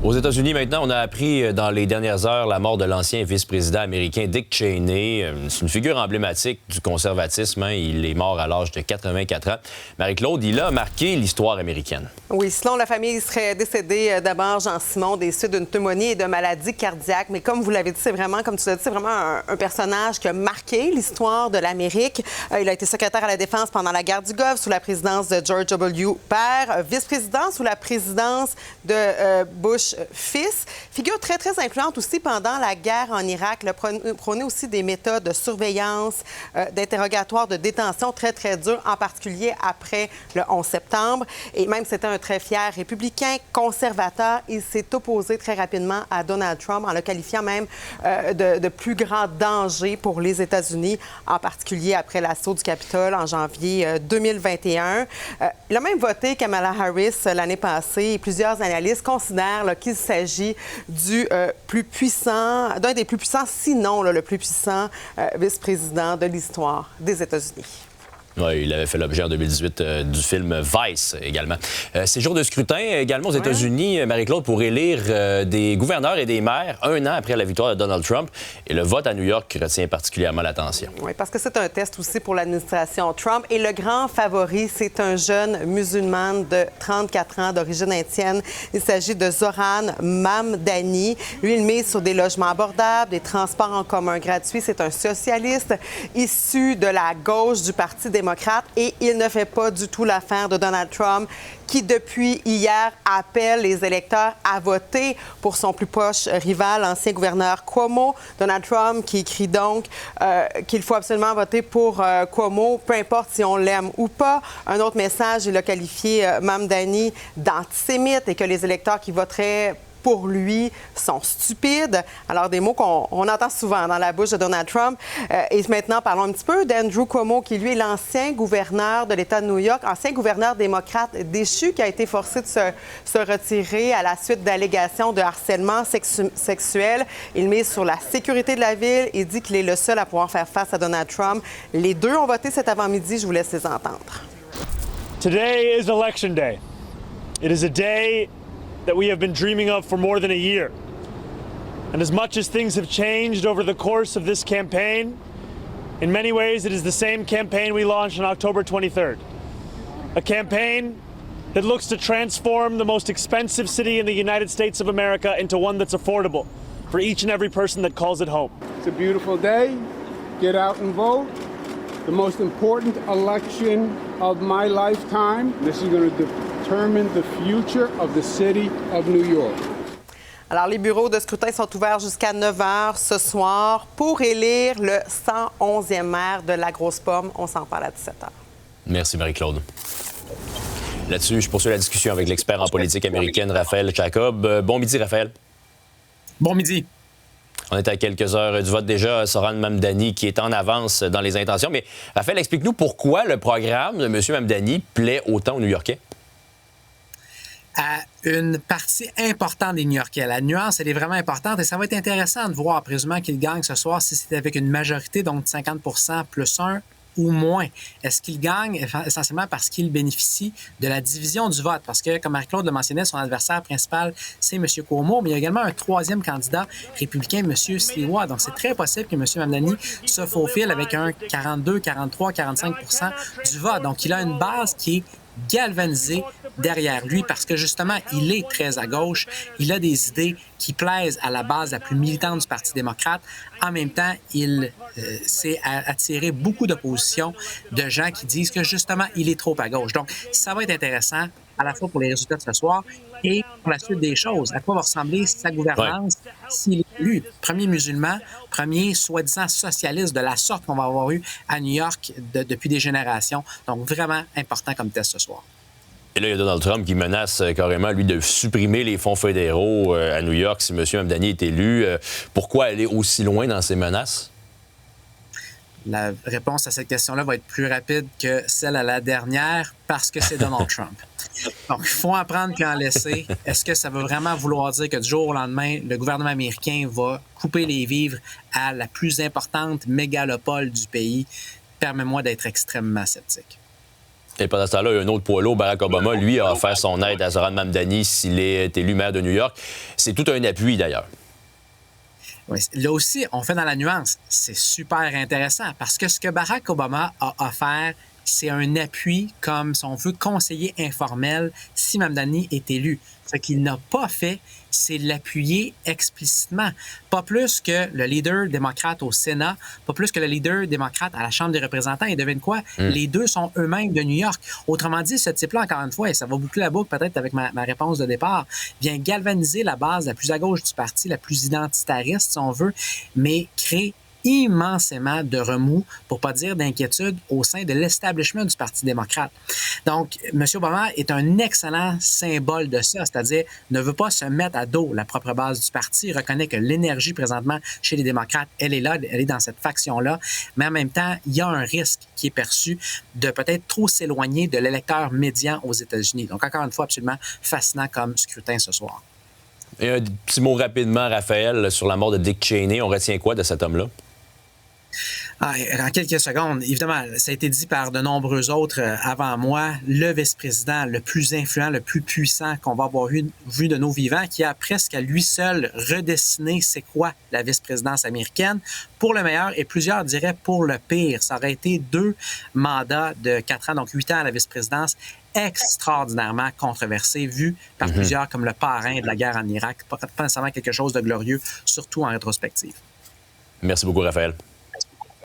Aux États-Unis, maintenant, on a appris dans les dernières heures la mort de l'ancien vice-président américain Dick Cheney. C'est une figure emblématique du conservatisme. Il est mort à l'âge de 84 ans. Marie-Claude, il a marqué l'histoire américaine. Oui, selon la famille, il serait décédé d'abord, Jean-Simon, des suites d'une pneumonie et de maladies cardiaques. Mais comme vous l'avez dit, c'est vraiment, comme tu l'as dit, c'est vraiment un personnage qui a marqué l'histoire de l'Amérique. Il a été secrétaire à la Défense pendant la guerre du Golfe sous la présidence de George W. père, vice-président sous la présidence de Bush fils. Figure très, très influente aussi pendant la guerre en Irak. Il a prôné aussi des méthodes de surveillance, d'interrogatoire, de détention très, très dures, en particulier après le 11 septembre. Et même, c'était un très fier républicain, conservateur. Il s'est opposé très rapidement à Donald Trump en le qualifiant même de plus grand danger pour les États-Unis, en particulier après l'assaut du Capitole en janvier 2021. Il a même voté Kamala Harris l'année passée et plusieurs analystes considèrent qu'il s'agit du plus puissant, d'un des plus puissants, sinon le plus puissant vice-président de l'histoire des États-Unis. Oui, il avait fait l'objet en 2018 du film Vice également. Ces jours de scrutin également aux États-Unis, Marie-Claude, pour élire des gouverneurs et des maires un an après la victoire de Donald Trump. Et le vote à New York retient particulièrement l'attention. Oui, parce que c'est un test aussi pour l'administration Trump. Et le grand favori, c'est un jeune musulman de 34 ans d'origine indienne. Il s'agit de Zohran Mamdani. Lui, il mise sur des logements abordables, des transports en commun gratuits. C'est un socialiste issu de la gauche du Parti démocrate et il ne fait pas du tout l'affaire de Donald Trump qui, depuis hier, appelle les électeurs à voter pour son plus proche rival, l'ancien gouverneur Cuomo. Donald Trump qui écrit donc qu'il faut absolument voter pour Cuomo, peu importe si on l'aime ou pas. Un autre message, il a qualifié Mamdani d'antisémite et que les électeurs qui voteraient pour lui, sont stupides. Alors, des mots qu'on entend souvent dans la bouche de Donald Trump. Et maintenant, parlons un petit peu d'Andrew Cuomo, qui, lui, est l'ancien gouverneur de l'État de New York, ancien gouverneur démocrate déchu, qui a été forcé de se retirer à la suite d'allégations de harcèlement sexuel. Il mise sur la sécurité de la ville et dit qu'il est le seul à pouvoir faire face à Donald Trump. Les deux ont voté cet avant-midi. Je vous laisse les entendre. Today is Election Day. It is a day that we have been dreaming of for more than a year. And as much as things have changed over the course of this campaign, in many ways it is the same campaign we launched on October 23rd. A campaign that looks to transform the most expensive city in the United States of America into one that's affordable for each and every person that calls it home. It's a beautiful day. Get out and vote. The most important election of my lifetime. This is going to determine the future of the city of New York. Alors, les bureaux de scrutin sont ouverts jusqu'à 9 h ce soir pour élire le 111e maire de la Grosse Pomme. On s'en parle à 17 h. Merci, Marie-Claude. Là-dessus, je poursuis la discussion avec l'expert en politique américaine, Raphaël Jacob. Bon midi, Raphaël. Bon midi. On est à quelques heures du vote déjà. Zohran Mamdani qui est en avance dans les intentions. Mais Raphaël, explique-nous pourquoi le programme de M. Mamdani plaît autant aux New-Yorkais. À une partie importante des New-Yorkais. La nuance, elle est vraiment importante et ça va être intéressant de voir, présumément qu'il gagne ce soir, si c'est avec une majorité, donc 50 plus 1 ou moins. Est-ce qu'il gagne essentiellement parce qu'il bénéficie de la division du vote? Parce que, comme Marie-Claude le mentionnait, son adversaire principal, c'est M. Cuomo, mais il y a également un troisième candidat républicain, M. Sliwa. Donc, c'est très possible que M. Mamdani se faufile avec un 42, 43, 45 % du vote. Donc, il a une base qui est galvanisé derrière lui parce que justement, il est très à gauche. Il a des idées qui plaisent à la base la plus militante du Parti démocrate. En même temps, il s'est attiré beaucoup d'opposition de gens qui disent que justement, il est trop à gauche. Donc, ça va être intéressant à la fois pour les résultats de ce soir et pour la suite des choses. À quoi va ressembler sa gouvernance s'il est élu? Premier musulman, premier soi-disant socialiste de la sorte qu'on va avoir eu à New York depuis des générations. Donc, vraiment important comme test ce soir. Et là, il y a Donald Trump qui menace carrément, lui, de supprimer les fonds fédéraux à New York si M. Mamdani est élu. Pourquoi aller aussi loin dans ses menaces? La réponse à cette question-là va être plus rapide que celle à la dernière parce que c'est Donald Trump. Donc, il faut en prendre qu'en laisser. Est-ce que ça veut vraiment vouloir dire que du jour au lendemain, le gouvernement américain va couper les vivres à la plus importante mégalopole du pays? Permets-moi d'être extrêmement sceptique. Et pendant ce temps-là, un autre poids lourd, Barack Obama, lui, a offert son aide à Zoran Mamdani s'il est élu maire de New York. C'est tout un appui, d'ailleurs. Oui, là aussi, on fait dans la nuance. C'est super intéressant parce que ce que Barack Obama a offert, c'est un appui comme, si on veut, conseiller informel si Mamdani est élu. Ce qu'il n'a pas fait, c'est l'appuyer explicitement. Pas plus que le leader démocrate au Sénat, pas plus que le leader démocrate à la Chambre des représentants. Et devine quoi? Les deux sont eux-mêmes de New York. Autrement dit, ce type-là, encore une fois, et ça va boucler la boucle peut-être avec ma réponse de départ, vient galvaniser la base la plus à gauche du parti, la plus identitariste, si on veut, mais crée immensément de remous, pour pas dire d'inquiétude, au sein de l'establishment du Parti démocrate. Donc, M. Obama est un excellent symbole de ça, c'est-à-dire ne veut pas se mettre à dos la propre base du parti, il reconnaît que l'énergie présentement chez les démocrates, elle est là, elle est dans cette faction-là, mais en même temps, il y a un risque qui est perçu de peut-être trop s'éloigner de l'électeur médian aux États-Unis. Donc, encore une fois, absolument fascinant comme scrutin ce soir. Et un petit mot rapidement, Raphaël, sur la mort de Dick Cheney. On retient quoi de cet homme-là? En quelques secondes, évidemment, ça a été dit par de nombreux autres avant moi, le vice-président le plus influent, le plus puissant qu'on va avoir vu de nos vivants, qui a presque à lui seul redessiné c'est quoi la vice-présidence américaine, pour le meilleur et plusieurs diraient pour le pire. Ça aurait été 2 mandats de 4 ans, donc 8 ans à la vice-présidence, extraordinairement controversé, vu par plusieurs comme le parrain de la guerre en Irak. Pas nécessairement quelque chose de glorieux, surtout en rétrospective. Merci beaucoup, Raphaël.